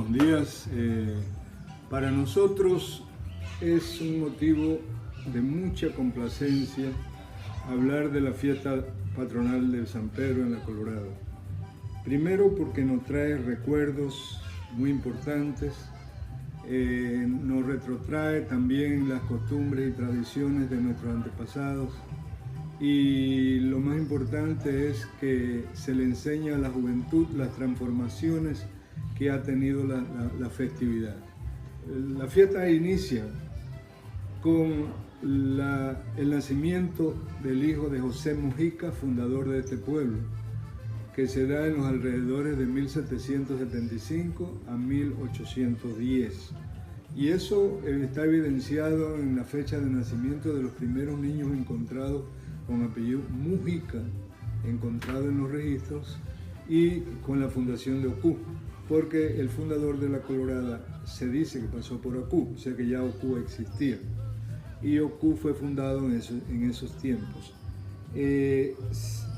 buenos días. Para nosotros es un motivo de mucha complacencia hablar de la fiesta patronal de San Pedro en La Colorada. Primero porque nos trae recuerdos muy importantes, nos retrotrae también las costumbres y tradiciones de nuestros antepasados, y lo más importante es que se le enseña a la juventud las transformaciones que ha tenido la festividad. La fiesta inicia con el nacimiento del hijo de José Mujica, fundador de este pueblo, que se da en los alrededores de 1775 a 1810. Y eso está evidenciado en la fecha de nacimiento de los primeros niños encontrados con apellido Mujica, encontrados en los registros, y con la fundación de Ocú, porque el fundador de La Colorada se dice que pasó por Ocú, o sea que ya Ocú existía. Y Ocú fue fundado en esos tiempos.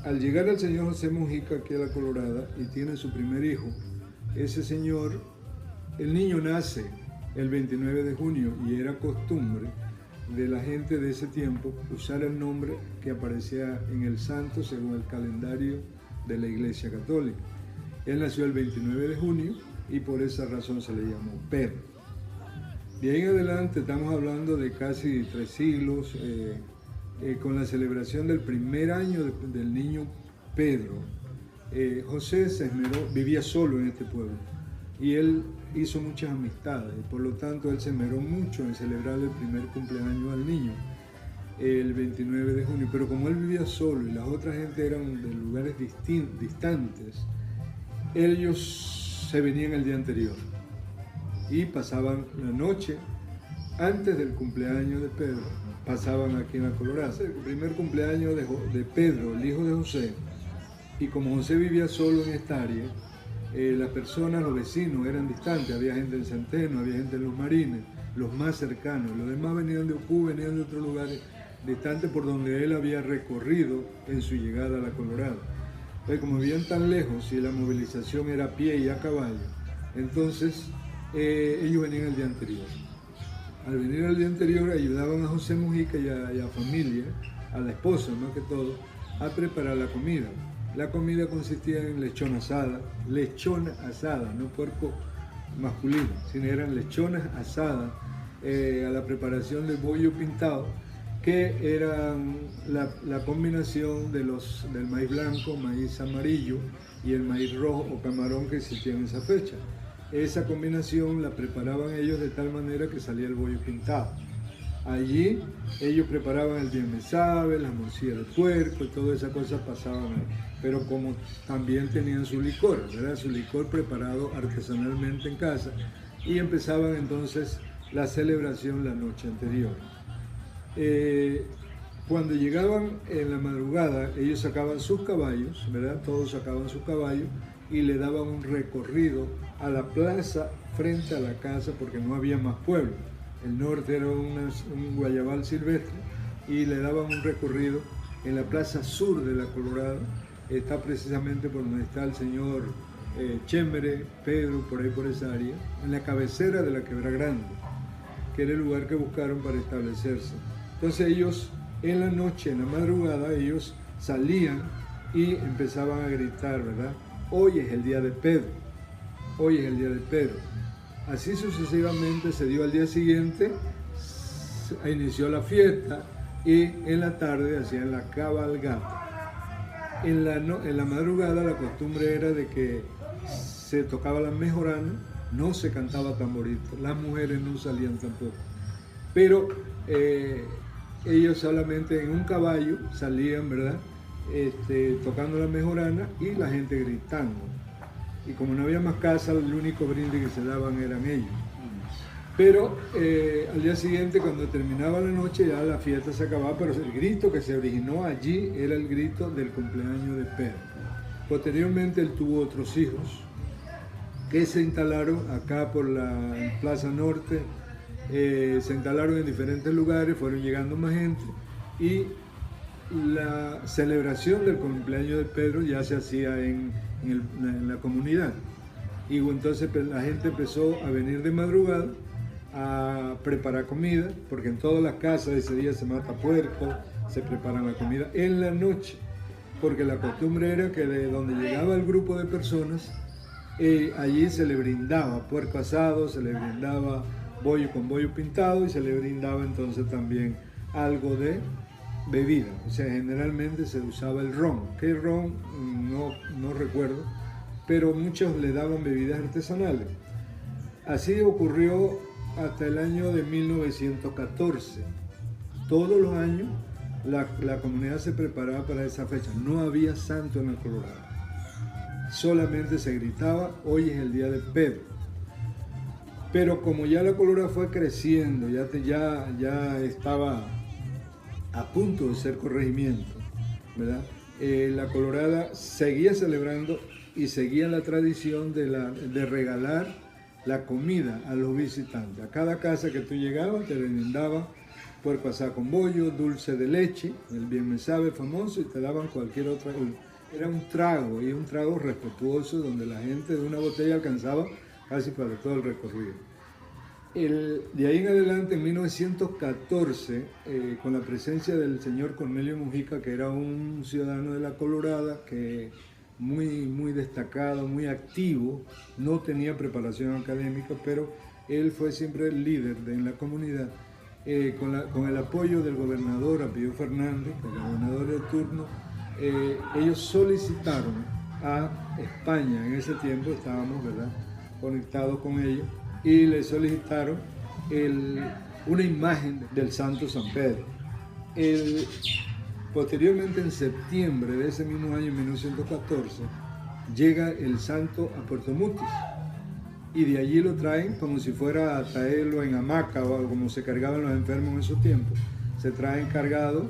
Al llegar el señor José Mujica aquí a La Colorada y tiene su primer hijo, ese señor, el niño nace el 29 de junio y era costumbre de la gente de ese tiempo usar el nombre que aparecía en el santo según el calendario de la Iglesia Católica. Él nació el 29 de junio y por esa razón se le llamó Pedro. De ahí en adelante estamos hablando de casi 3 siglos, con la celebración del primer año del niño Pedro. José se esmeró, vivía solo en este pueblo y él hizo muchas amistades, por lo tanto él se esmeró mucho en celebrar el primer cumpleaños al niño, el 29 de junio, pero como él vivía solo y las otras gente eran de lugares distantes, ellos se venían el día anterior y pasaban la noche antes del cumpleaños de Pedro, pasaban aquí en La Colorada. El primer cumpleaños de Pedro, el hijo de José, y como José vivía solo en esta área, las personas, los vecinos eran distantes, había gente en Centeno, había gente en Los Marines, los más cercanos, los demás venían de Ocú, venían de otros lugares distantes por donde él había recorrido en su llegada a La Colorada. Entonces, como vivían tan lejos y la movilización era a pie y a caballo, entonces ellos venían el día anterior. Al venir el día anterior ayudaban a José Mujica y a familia, a la esposa más que todo, a preparar la comida. La comida consistía en lechona asada, no puerco masculino, sino eran lechonas asadas, a la preparación de bollo pintado, que eran la combinación del maíz blanco, maíz amarillo y el maíz rojo o camarón que existía en esa fecha. Esa combinación la preparaban ellos de tal manera que salía el bollo pintado. Allí ellos preparaban el diemezave, las morcillas de puerco y todas esas cosas pasaban ahí. Pero como también tenían su licor, ¿verdad? Su licor preparado artesanalmente en casa, y empezaban entonces la celebración la noche anterior. Cuando llegaban en la madrugada, ellos sacaban sus caballos, ¿verdad? Todos sacaban sus caballos y le daban un recorrido a la plaza frente a la casa porque no había más pueblo. El norte era un guayabal silvestre y le daban un recorrido en la plaza sur de La Colorada. Está precisamente por donde está el señor Chemere, Pedro, por ahí por esa área, en la cabecera de la Quebra Grande, que era el lugar que buscaron para establecerse. Entonces ellos en la noche, en la madrugada, ellos salían y empezaban a gritar, ¿verdad? Hoy es el día de Pedro, hoy es el día de Pedro. Así sucesivamente se dio al día siguiente, inició la fiesta y en la tarde hacían la cabalgata. En la madrugada la costumbre era de que se tocaba la mejorana, no se cantaba tamborito, las mujeres no salían tampoco, pero ellos solamente en un caballo salían, ¿verdad? Tocando la mejorana y la gente gritando. Y como no había más casa, el único brindis que se daban eran ellos. Pero al día siguiente, cuando terminaba la noche, ya la fiesta se acababa, pero el grito que se originó allí era el grito del cumpleaños de Pedro. Posteriormente él tuvo otros hijos que se instalaron acá por la Plaza Norte, se instalaron en diferentes lugares, fueron llegando más gente y la celebración del cumpleaños de Pedro ya se hacía en la comunidad. Y entonces la gente empezó a venir de madrugada a preparar comida, porque en todas las casas ese día se mata puerco, se preparan la comida en la noche, porque la costumbre era que de donde llegaba el grupo de personas, allí se le brindaba puerco asado, se le brindaba bollo con bollo pintado y se le brindaba entonces también algo de bebida. O sea, generalmente se usaba el ron. ¿Qué ron? No recuerdo, pero muchos le daban bebidas artesanales. Así ocurrió hasta el año de 1914. Todos los años la comunidad se preparaba para esa fecha. No había santo en la Colorada. Solamente se gritaba, hoy es el día de Pedro. Pero como ya la Colorada fue creciendo, ya estaba a punto de ser corregimiento, ¿verdad? La Colorada seguía celebrando y seguía la tradición de regalar la comida a los visitantes. A cada casa que tú llegabas te brindaban puerco asado con bollo, dulce de leche, el bien me sabe famoso, y te daban cualquier otra. Era un trago, y un trago respetuoso donde la gente de una botella alcanzaba casi para todo el recorrido. De ahí en adelante, en 1914, con la presencia del señor Cornelio Mujica, que era un ciudadano de la Colorada, que muy destacado, muy activo, no tenía preparación académica, pero él fue siempre el líder en la comunidad, con el apoyo del gobernador Apio Fernández, el gobernador de turno. Ellos solicitaron a España, en ese tiempo estábamos, ¿verdad?, conectados con ellos, y le solicitaron una imagen del Santo San Pedro. Posteriormente, en septiembre de ese mismo año, 1914, llega el santo a Puerto Mutis, y de allí lo traen como si fuera a traerlo en hamaca o como se cargaban los enfermos en esos tiempos. Se traen cargado,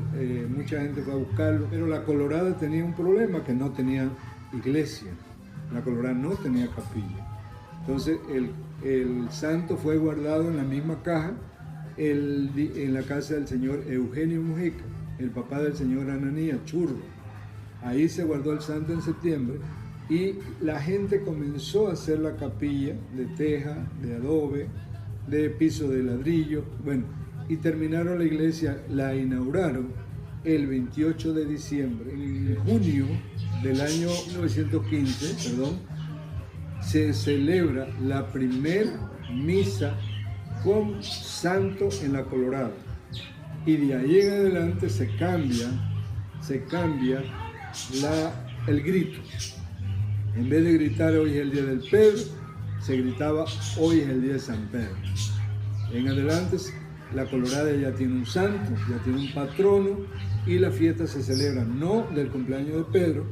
mucha gente fue a buscarlo, pero la Colorada tenía un problema, que no tenía iglesia. La Colorada no tenía capilla. Entonces el santo fue guardado en la misma caja en la casa del señor Eugenio Mujica, el papá del señor Ananías Churro. Ahí se guardó el santo en septiembre y la gente comenzó a hacer la capilla de teja, de adobe, de piso de ladrillo, bueno, y terminaron la iglesia, la inauguraron el 28 de diciembre. En junio del año 1915, se celebra la primera misa con santo en la Colorada. Y de ahí en adelante se cambia el grito. En vez de gritar hoy es el día del Pedro, se gritaba hoy es el día de San Pedro. En adelante la Colorada ya tiene un santo, ya tiene un patrono, y la fiesta se celebra no del cumpleaños de Pedro,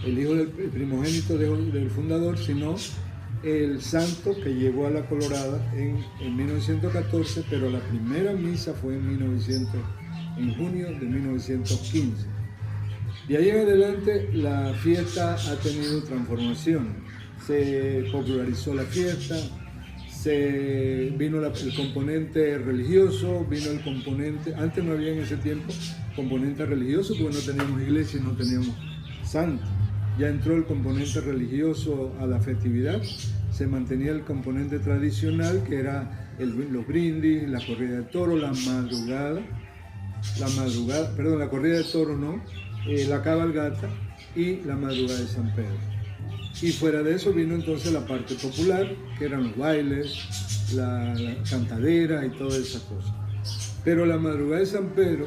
el hijo del primogénito del fundador, sino el santo que llegó a la Colorada en 1914, pero la primera misa fue en junio de 1915. De ahí en adelante la fiesta ha tenido transformación, se popularizó la fiesta, vino el componente religioso, vino el componente, antes no había en ese tiempo componente religioso porque no teníamos iglesia y no teníamos santo. Ya entró el componente religioso a la festividad, se mantenía el componente tradicional que era los brindis, la corrida de toros, la corrida de toros no, la cabalgata y la madrugada de San Pedro. Y fuera de eso vino entonces la parte popular, que eran los bailes, la cantadera y todas esas cosas. Pero la madrugada de San Pedro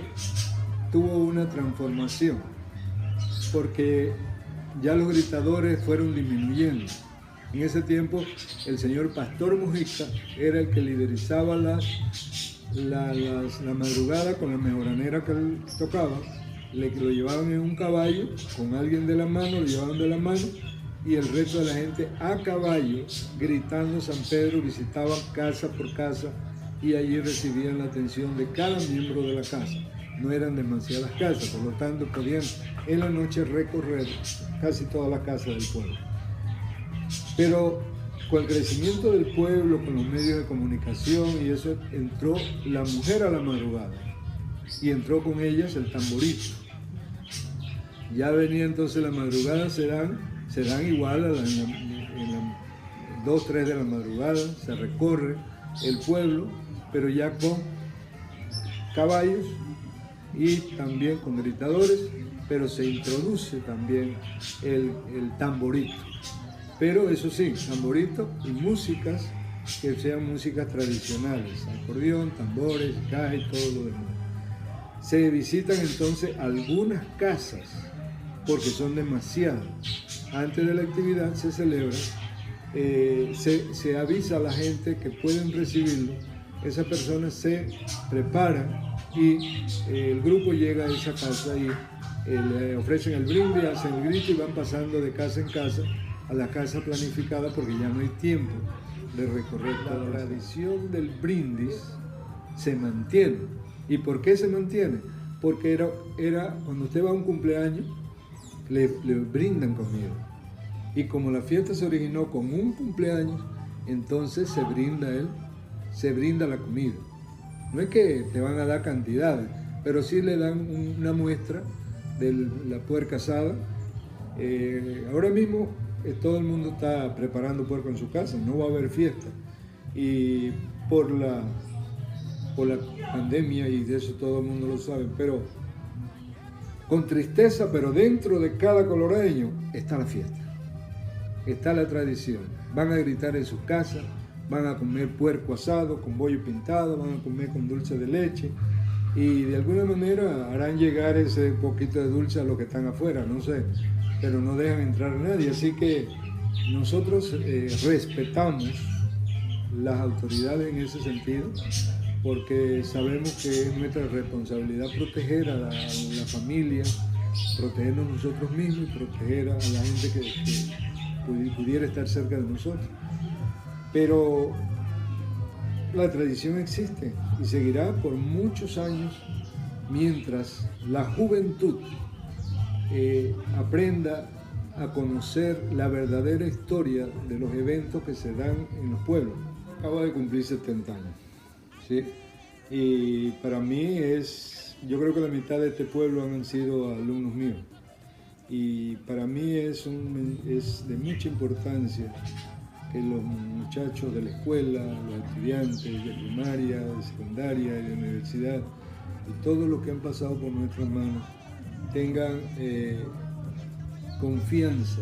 tuvo una transformación, porque ya los gritadores fueron disminuyendo. En ese tiempo el señor Pastor Mujica era el que liderizaba la madrugada con la mejoranera que él tocaba. Lo llevaban en un caballo, con alguien de la mano, lo llevaban de la mano, y el resto de la gente a caballo, gritando San Pedro, visitaban casa por casa y allí recibían la atención de cada miembro de la casa. No eran demasiadas casas, por lo tanto podían en la noche recorrer casi toda la casa del pueblo. Pero con el crecimiento del pueblo, con los medios de comunicación y eso, entró la mujer a la madrugada y entró con ellas el tamborito. Ya venía entonces la madrugada, se dan igual 2, 3 de la madrugada, se recorre el pueblo, pero ya con caballos y también con gritadores, pero se introduce también el tamborito. Pero eso sí, tamborito y músicas que sean músicas tradicionales, acordeón, tambores, caja y todo lo demás. Se visitan entonces algunas casas, porque son demasiadas. Antes de la actividad se celebra, se avisa a la gente que pueden recibirlo, esas personas se preparan y el grupo llega a esa casa y le ofrecen el brindis, hacen el grito y van pasando de casa en casa a la casa planificada porque ya no hay tiempo de recorrer toda la tradición del brindis se mantiene. ¿Y por qué se mantiene? Porque era cuando usted va a un cumpleaños, le brindan comida. Y como la fiesta se originó con un cumpleaños, entonces se brinda la comida. No es que te van a dar cantidades, pero sí le dan una muestra de la puerca asada. Ahora mismo todo el mundo está preparando puerco en su casa, no va a haber fiesta. Y por la pandemia, y de eso todo el mundo lo sabe, pero con tristeza, pero dentro de cada coloradeño está la fiesta, está la tradición. Van a gritar en sus casas, van a comer puerco asado con bollo pintado, van a comer con dulce de leche y de alguna manera harán llegar ese poquito de dulce a los que están afuera, no sé, pero no dejan entrar a nadie. Así que nosotros respetamos las autoridades en ese sentido, porque sabemos que es nuestra responsabilidad proteger a la familia, protegernos nosotros mismos y proteger a la gente que pudiera estar cerca de nosotros. Pero la tradición existe y seguirá por muchos años mientras la juventud aprenda a conocer la verdadera historia de los eventos que se dan en los pueblos. Acabo de cumplir 70 años, ¿sí? Y para mí yo creo que la mitad de este pueblo han sido alumnos míos. Y para mí es de mucha importancia que los muchachos de la escuela, los estudiantes de primaria, de secundaria y de universidad, y todos los que han pasado por nuestras manos, tengan confianza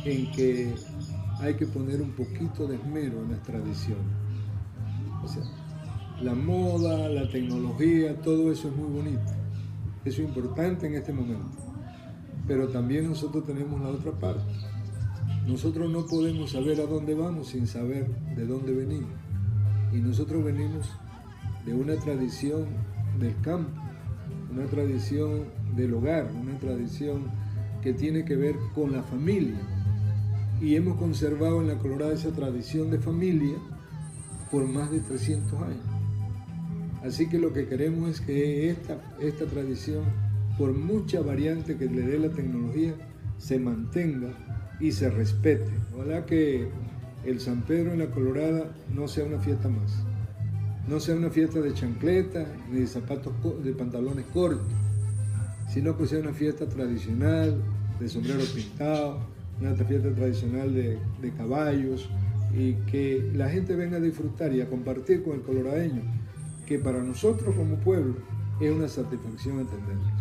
en que hay que poner un poquito de esmero en las tradiciones. O sea, la moda, la tecnología, todo eso es muy bonito, eso es importante en este momento, pero también nosotros tenemos la otra parte. Nosotros no podemos saber a dónde vamos sin saber de dónde venimos. Y nosotros venimos de una tradición del campo, una tradición del hogar, una tradición que tiene que ver con la familia. Y hemos conservado en La Colorada esa tradición de familia por más de 300 años. Así que lo que queremos es que esta tradición, por mucha variante que le dé la tecnología, se mantenga y se respete. Ojalá que el San Pedro en La Colorada no sea una fiesta más, no sea una fiesta de chancletas ni de zapatos, de pantalones cortos, sino que sea una fiesta tradicional de sombrero pintado, una fiesta tradicional de caballos, y que la gente venga a disfrutar y a compartir con el coloradeño, que para nosotros como pueblo es una satisfacción atenderlos.